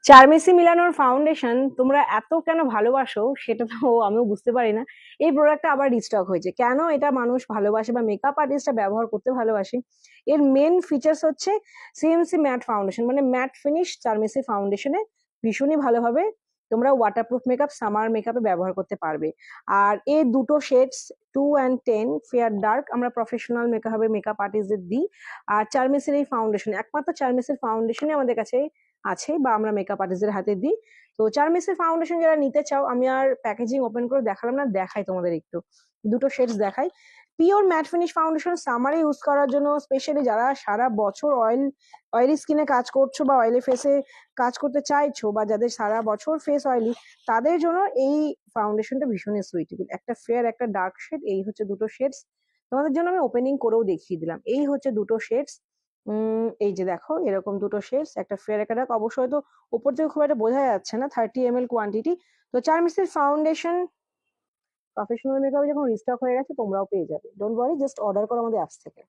চারমেসি মিলানোর foundation তোমরা এত কেন ভালোবাসো সেটা তো আমিও বুঝতে পারি না। এই প্রোডাক্টটা আবার রিস্টক হয়েছে, কেন এটা মানুষ ভালোবাসে বা মেকআপ আর্টিস্টরা ব্যবহার করতে ভালোবাসে? এর মেন ফিচার্স হচ্ছে সিএমসি ম্যাট ফাউন্ডেশন, মানে ম্যাট ফিনিশ চারমেসি ফাউন্ডেশনে ভীষণই ভালোভাবে তোমরা ওয়াটারপ্রুফ মেকআপ, সামার মেকআপে ব্যবহার করতে পারবে। আর এই দুটো শেডস 2 and 10 ফেয়ার ডার্ক আমরা প্রফেশনাল মেকআপে মেকআপ আর্টিস্টদের দিই। আর চারমেসির এই ফাউন্ডেশন, একমাত্র চারমেসির ফাউন্ডেশনই আমাদের কাছে আছে বা আমরা মেকআপ আর্টিস্টদের হাতে দিই। তো চারমেসের ফাউন্ডেশন যারা নিতে চাও, আমি আর প্যাকেজিং ওপেন করে দেখালাম না, দেখাই তোমাদের একটু, দুটো শেডস দেখাই। পিওর ম্যাট ফিনিশ ফাউন্ডেশন সামারে ইউজ করার জন্য, স্পেশালি যারা সারা বছর অয়েলি স্কিনে কাজ করছো বা অয়েলি ফেসে কাজ করতে চাইছো, বা যাদের সারা বছর ফেস অয়েলি, তাদের জন্য এই ফাউন্ডেশনটা ভীষণই সুইটেবল। একটা ফেয়ার, একটা ডার্ক শেড, এই হচ্ছে দুটো শেডস। তোমাদের জন্য আমি ওপেনিং করেও দেখিয়ে দিলাম। এই হচ্ছে দুটো শেডস। এই যে দেখো, এরকম দুটো শেডস, একটা ফেয়ার একটা ডার্ক। অবশ্যই তো উপর থেকে খুব একটা বোঝা যাচ্ছে না, 30 ml কোয়ান্টিটি। তো চারমিসের ফাউন্ডেশন প্রফেশনাল মেকআপে যখন রিস্টক হয়ে গেছে তোমরাও পেয়ে যাবে, ডোন্ট ওয়ারি, জাস্ট অর্ডার করো আমাদের অ্যাপস থেকে।